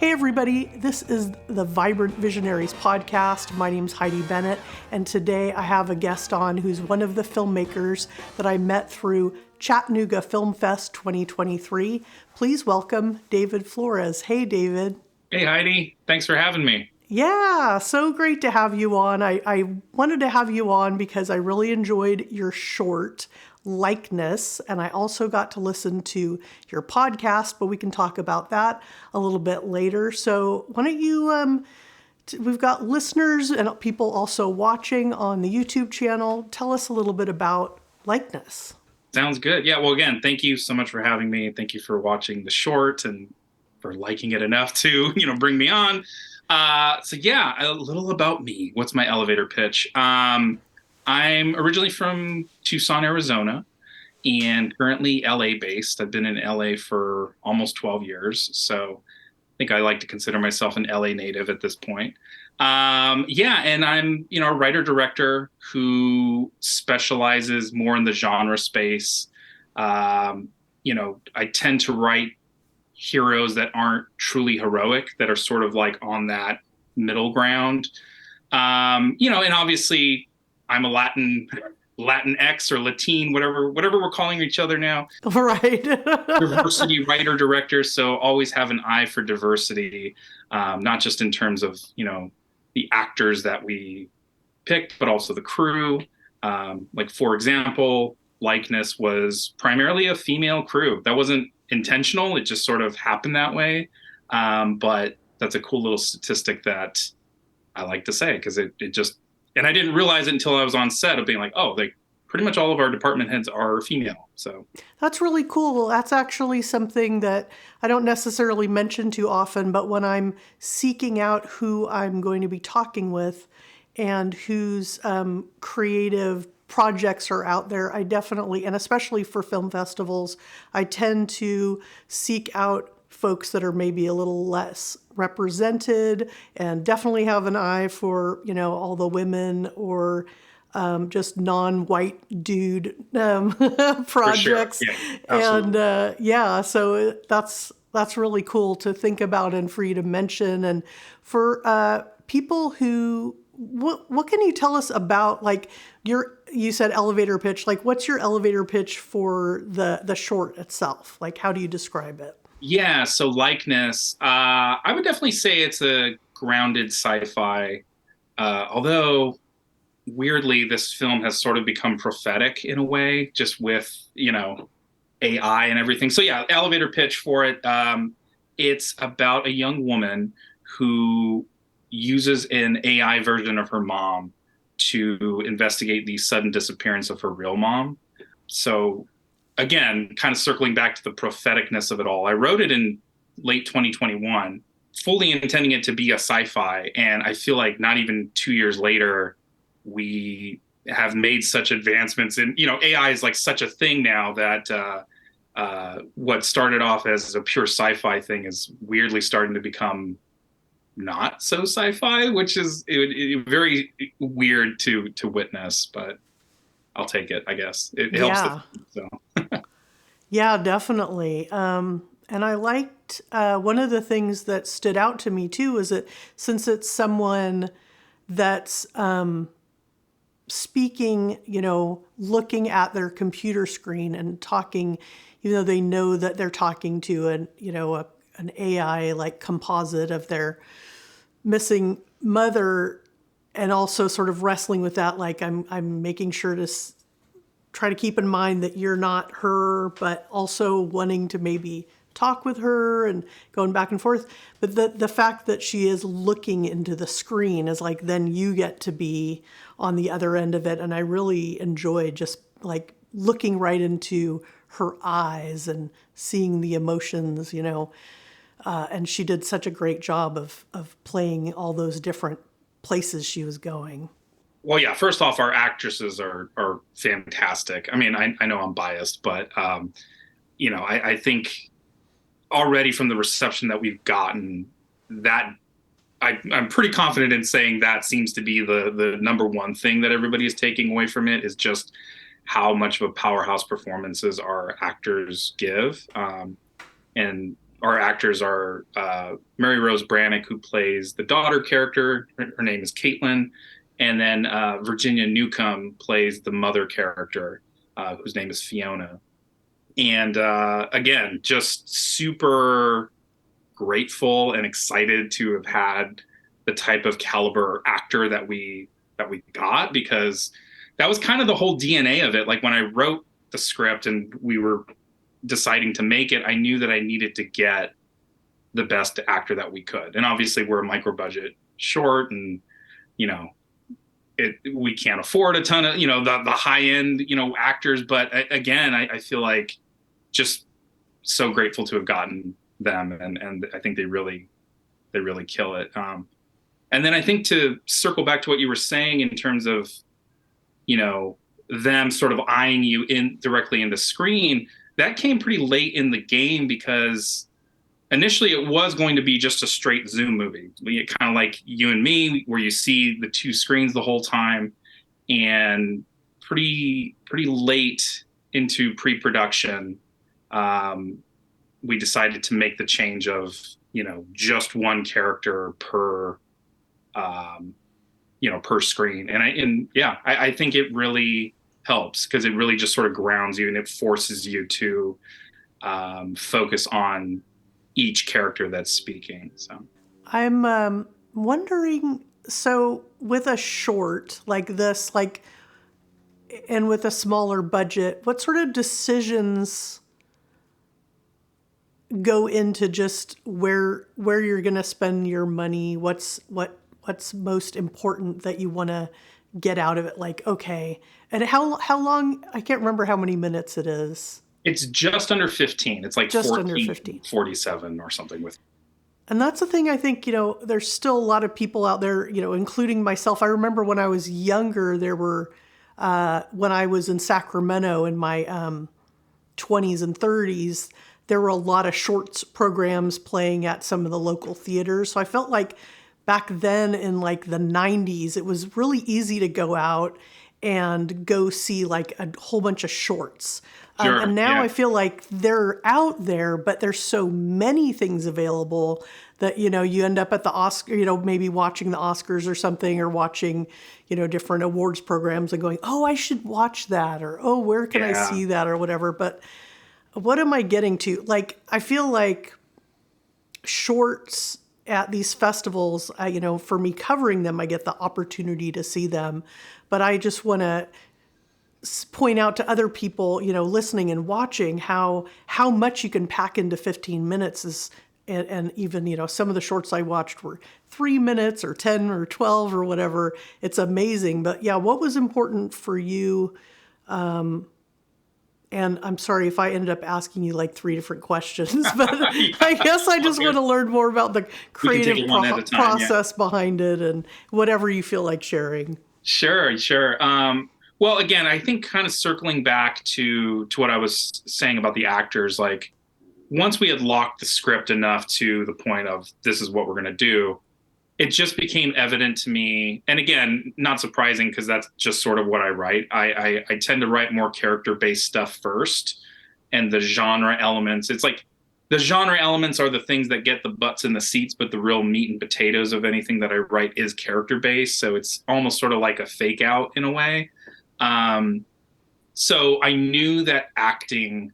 Hey everybody, this is the Vibrant Visionaries podcast. My name's Heidi Bennett, and today I have a guest on who's one of the filmmakers that I met through Chattanooga Film Fest 2023. Please welcome David Flores. Hey David. Hey Heidi, thanks for having me. Yeah, so great to have you on. I wanted to have you on because I really enjoyed your short Likeness, and I also got to listen to your podcast, but we can talk about that a little bit later. So why don't you, we've got listeners and people also watching on the YouTube channel. Tell us a little bit about Likeness. Sounds good. Yeah, well, again, thank you so much for having me. Thank you for watching the short and for liking it enough to, bring me on. So yeah, a little about me. What's my elevator pitch? I'm originally from Tucson, Arizona, and currently LA based. I've been in LA for almost 12 years. So I think I like to consider myself an LA native at this point. Yeah, and I'm, a writer director who specializes more in the genre space. I tend to write heroes that aren't truly heroic, that are sort of like on that middle ground. And obviously I'm a Latinx or Latine, whatever we're calling each other now. Right. Diversity writer director, so always have an eye for diversity, not just in terms of the actors that we picked, but also the crew. Like for example, Likeness was primarily a female crew. That wasn't intentional; it just sort of happened that way. But that's a cool little statistic that I like to say because it just. And I didn't realize it until I was on set of being like, oh, like pretty much all of our department heads are female. So that's really cool. That's actually something that I don't necessarily mention too often, but when I'm seeking out who I'm going to be talking with and whose creative projects are out there, I definitely, and especially for film festivals, I tend to seek out folks that are maybe a little less represented and definitely have an eye for, all the women or just non-white dude projects. Sure. Yeah, and so that's really cool to think about and for you to mention. And for people who, what can you tell us about, like, you said elevator pitch, like what's your elevator pitch for the short itself? Like, how do you describe it? Yeah, so Likeness, I would definitely say it's a grounded sci-fi, although weirdly this film has sort of become prophetic in a way, just with, AI and everything. So yeah, elevator pitch for it. It's about a young woman who uses an AI version of her mom to investigate the sudden disappearance of her real mom. So again, kind of circling back to the propheticness of it all, I wrote it in late 2021, fully intending it to be a sci-fi. And I feel like not even 2 years later, we have made such advancements in, AI is like such a thing now that what started off as a pure sci-fi thing is weirdly starting to become not so sci-fi, which is very weird to witness, but I'll take it, I guess. It helps. Yeah. So. Yeah, definitely. And I liked one of the things that stood out to me too is that since it's someone that's speaking, looking at their computer screen and talking, even though they know that they're talking to an AI like composite of their missing mother, and also sort of wrestling with that, like I'm making sure to try to keep in mind that you're not her, but also wanting to maybe talk with her and going back and forth. But the fact that she is looking into the screen is like, then you get to be on the other end of it. And I really enjoyed just like looking right into her eyes and seeing the emotions, and she did such a great job of playing all those different places she was going. Well, yeah, first off, our actresses are fantastic. I mean, I know I'm biased, but I think already from the reception that we've gotten, that I'm pretty confident in saying that seems to be the number one thing that everybody is taking away from it, is just how much of a powerhouse performances our actors give. And our actors are Mary Rose Brannick, who plays the daughter character. Her name is Caitlin. And then Virginia Newcomb plays the mother character, whose name is Fiona. And again, just super grateful and excited to have had the type of caliber actor that we got, because that was kind of the whole DNA of it. Like when I wrote the script and we were deciding to make it, I knew that I needed to get the best actor that we could. And obviously we're a micro budget short, and you know, we can't afford a ton of, the high end, actors. But again, I feel like just so grateful to have gotten them, and I think they really kill it. And then I think, to circle back to what you were saying in terms of, them sort of eyeing you in directly in the screen, that came pretty late in the game, because initially it was going to be just a straight Zoom movie. Kind of like You and Me, where you see the two screens the whole time. And pretty late into pre-production, we decided to make the change of, just one character per screen. And yeah, I think it really helps, because it really just sort of grounds you, and it forces you to focus on each character that's speaking. So I'm wondering, so with a short like this, like, and with a smaller budget, what sort of decisions go into just where you're going to spend your money? What's most important that you want to get out of it? Like, okay, and how long? I can't remember how many minutes it is. it's just under 15. It's like Just under 15. 14:47 or something with. And that's the thing, I think, there's still a lot of people out there, including myself. I remember when I was younger, there were, when I was in Sacramento in my 20s and 30s, there were a lot of shorts programs playing at some of the local theaters. So I felt like back then in like the 90s, it was really easy to go out and go see like a whole bunch of shorts. Sure, And now yeah. I feel like they're out there, but there's so many things available that, you end up at the Oscar, maybe watching the Oscars or something, or watching, different awards programs and going, oh, I should watch that, or, oh, where can I Yeah. see that, or whatever. But what am I getting to? Like, I feel like shorts at these festivals, for me covering them, I get the opportunity to see them. But I just want to point out to other people, listening and watching, how much you can pack into 15 minutes is, and even, some of the shorts I watched were 3 minutes or 10 or 12 or whatever. It's amazing. But yeah, what was important for you? And I'm sorry if I ended up asking you like 3 different questions, but Yeah. I guess I just Okay. want to learn more about the We can creative take it one at a time, yeah. process behind it, and whatever you feel like sharing. Sure. Well, again, I think, kind of circling back to what I was saying about the actors, like once we had locked the script enough to the point of this is what we're going to do, it just became evident to me. And again, not surprising, because that's just sort of what I write. I tend to write more character-based stuff first, and the genre elements. It's like the genre elements are the things that get the butts in the seats, but the real meat and potatoes of anything that I write is character-based. So it's almost sort of like a fake out in a way. So I knew that acting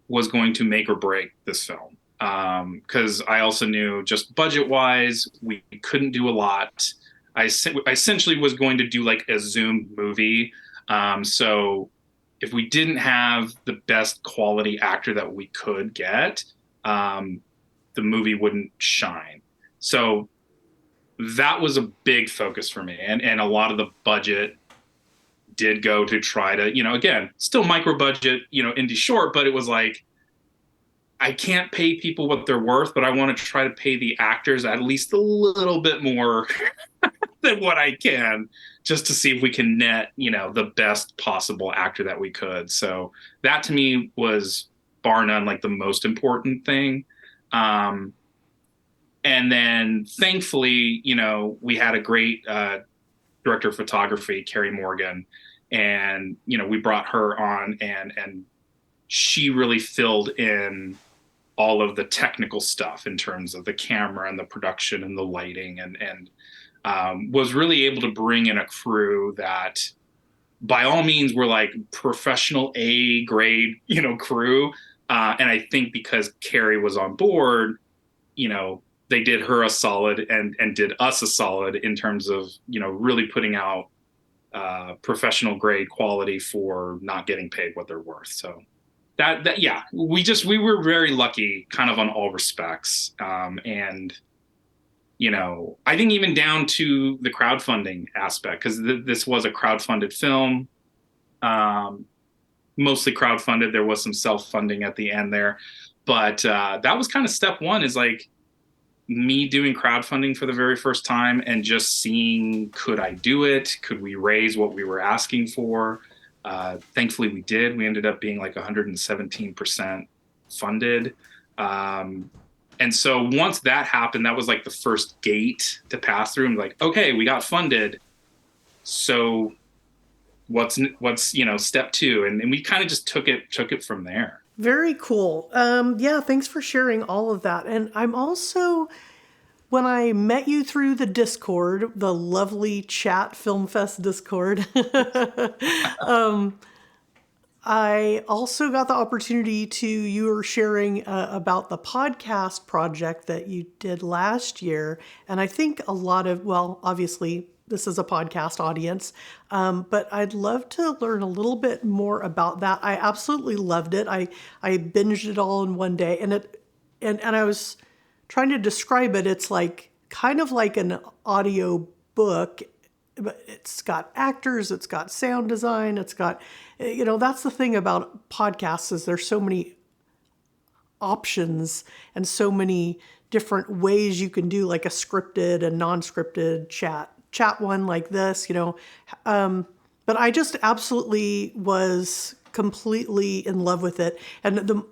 was going to make or break this film. Because I also knew, just budget wise, we couldn't do a lot. I essentially was going to do like a Zoom movie. So if we didn't have the best quality actor that we could get, the movie wouldn't shine. So that was a big focus for me. And a lot of the budget did go to try to, again, still micro budget, indie short, but it was like, I can't pay people what they're worth, but I want to try to pay the actors at least a little bit more than what I can, just to see if we can net, the best possible actor that we could. So that to me was bar none like the most important thing. And then thankfully, we had a great director of photography, Carrie Morgan, and we brought her on, and she really filled in all of the technical stuff in terms of the camera and the production and the lighting, and was really able to bring in a crew that by all means were like professional A grade, crew. And I think because Carrie was on board, they did her a solid and did us a solid in terms of, really putting out professional grade quality for not getting paid what they're worth. So yeah, we were very lucky kind of on all respects. And I think even down to the crowdfunding aspect, because this was a crowdfunded film, mostly crowdfunded. There was some self-funding at the end there, but that was kind of step one, is like me doing crowdfunding for the very first time and just seeing, could I do it? Could we raise what we were asking for? Thankfully, we did. We ended up being like 117% funded. And so once that happened, that was like the first gate to pass through. And like, okay, we got funded. So what's step two? And we kind of just took it from there. Very cool. Yeah, thanks for sharing all of that. And I'm also, when I met you through the Discord, the lovely Chatt Film Fest Discord, I also got the opportunity you were sharing about the podcast project that you did last year. And I think well, obviously, this is a podcast audience, but I'd love to learn a little bit more about that. I absolutely loved it. I binged it all in one day, and I was trying to describe it. It's like kind of like an audio book, but it's got actors, it's got sound design, it's got, that's the thing about podcasts, is there's so many options and so many different ways you can do like a scripted and non-scripted chat one like this, but I just absolutely was completely in love with it. And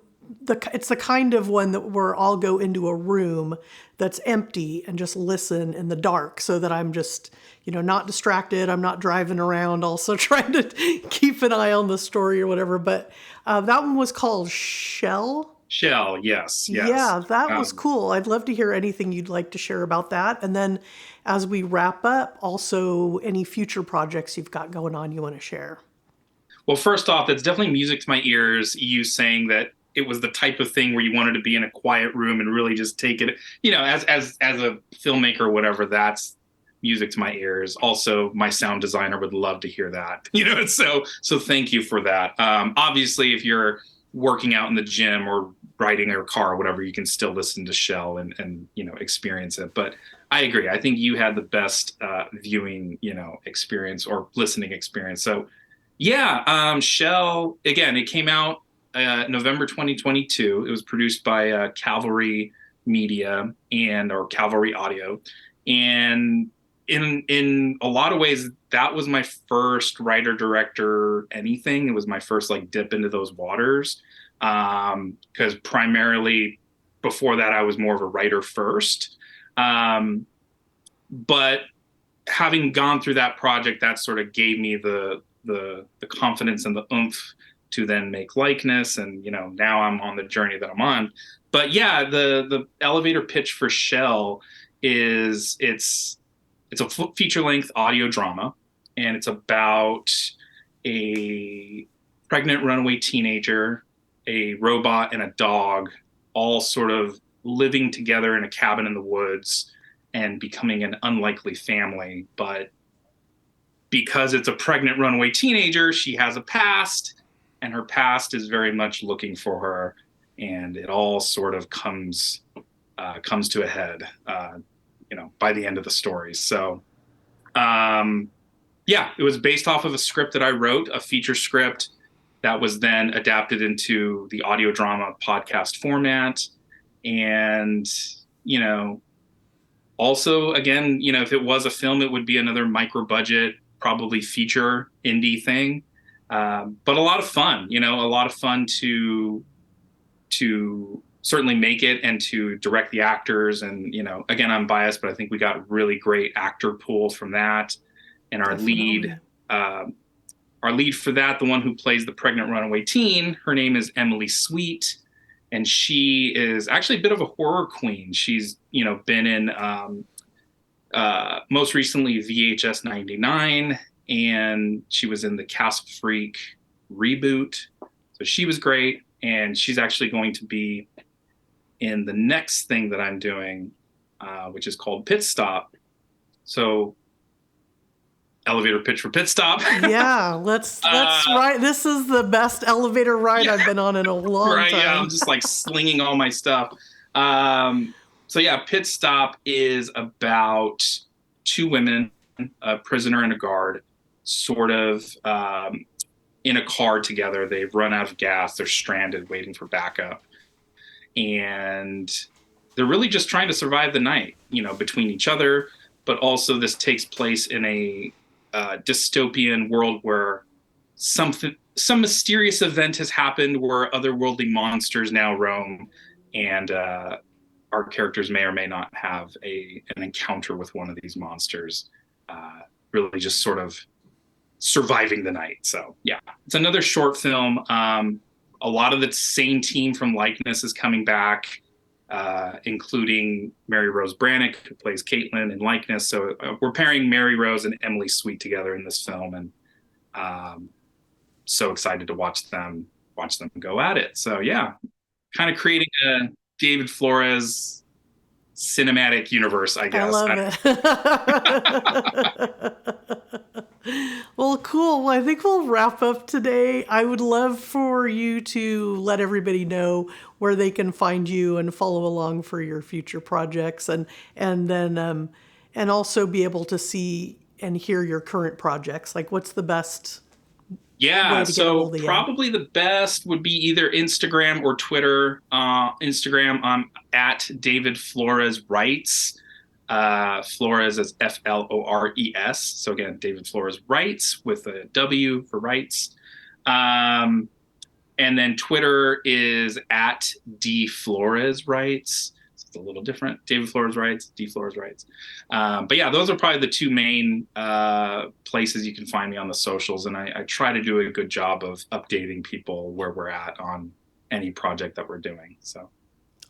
it's the kind of one that where I'll go into a room that's empty and just listen in the dark, so that I'm just, not distracted. I'm not driving around also trying to keep an eye on the story or whatever. But that one was called Shell. Shell, yes. Yeah, that was cool. I'd love to hear anything you'd like to share about that. And then as we wrap up, also any future projects you've got going on you want to share. Well, first off, that's definitely music to my ears, you saying that it was the type of thing where you wanted to be in a quiet room and really just take it, as a filmmaker or whatever. That's music to my ears. Also, my sound designer would love to hear that. So thank you for that. Obviously, if you're working out in the gym or riding your car or whatever, you can still listen to Shell and experience it. But I agree. I think you had the best viewing experience or listening experience. So yeah, Shell, again, it came out November 2022. It was produced by Cavalry Media or Cavalry Audio, and in a lot of ways, that was my first writer director anything. It was my first like dip into those waters, because primarily before that I was more of a writer first. But having gone through that project, that sort of gave me the confidence and the oomph to then make Likeness, and now I'm on the journey that I'm on. But yeah, the elevator pitch for Shell is it's a feature-length audio drama, and it's about a pregnant runaway teenager, a robot, and a dog all sort of living together in a cabin in the woods and becoming an unlikely family. But because it's a pregnant runaway teenager, she has a past, and her past is very much looking for her, and it all sort of comes to a head, by the end of the story. So, yeah, it was based off of a script that I wrote, a feature script that was then adapted into the audio drama podcast format. And, also, again, if it was a film, it would be another micro budget, probably feature indie thing. But a lot of fun, a lot of fun to certainly make it and to direct the actors. And, again, I'm biased, but I think we got really great actor pool from that. And our Definitely. lead for that, the one who plays the pregnant runaway teen, her name is Emily Sweet. and she is actually a bit of a horror queen. She's, been in most recently VHS 99, and she was in the Castle Freak reboot. So she was great, and she's actually going to be in the next thing that I'm doing, which is called Pit Stop. So elevator pitch for Pit Stop. Yeah, let's ride. This is the best elevator ride I've been on in a long time. Yeah, I'm just like slinging all my stuff. So yeah, Pit Stop is about two women, a prisoner and a guard, sort of in a car together. They've run out of gas. They're stranded, waiting for backup, and they're really just trying to survive the night, between each other. But also, this takes place in a dystopian world where some mysterious event has happened where otherworldly monsters now roam, and our characters may or may not have an encounter with one of these monsters, really just sort of surviving the night. So yeah, it's another short film. A lot of the same team from Likeness is coming back, including Mary Rose Brannick, who plays Caitlin in Likeness. So we're pairing Mary Rose and Emily Sweet together in this film, and so excited to watch them go at it. So yeah, kind of creating a David Flores cinematic universe, I guess. I love it. Well, cool. Well, I think we'll wrap up today. I would love for you to let everybody know where they can find you and follow along for your future projects, and then and also be able to see and hear your current projects. Like, what's the best? Yeah, so probably the best would be either Instagram or Twitter. Instagram, I'm at David Flores Writes. Flores is Flores. So again, David Flores Writes with a W for Writes. And then Twitter is at D Flores Writes. It's a little different. David Flores Writes, D Flores Writes. But yeah, those are probably the two main places you can find me on the socials. And I try to do a good job of updating people where we're at on any project that we're doing. So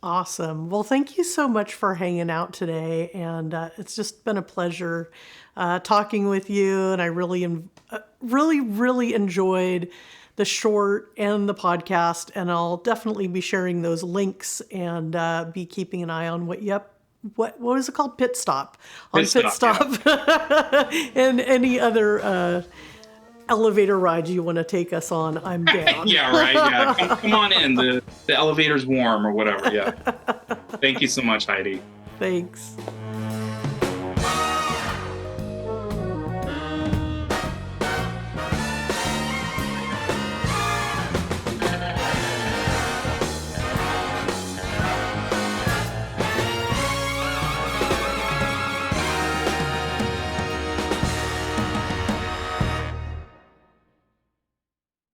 awesome. Well, thank you so much for hanging out today. And it's just been a pleasure talking with you. And I really enjoyed the short and the podcast, and I'll definitely be sharing those links and be keeping an eye on what was it called? Pit Stop. On Pit Stop. Yeah. And any other elevator rides you want to take us on, I'm down. Yeah, right. Yeah, come on in. The elevator's warm or whatever. Yeah. Thank you so much, Heidi. Thanks.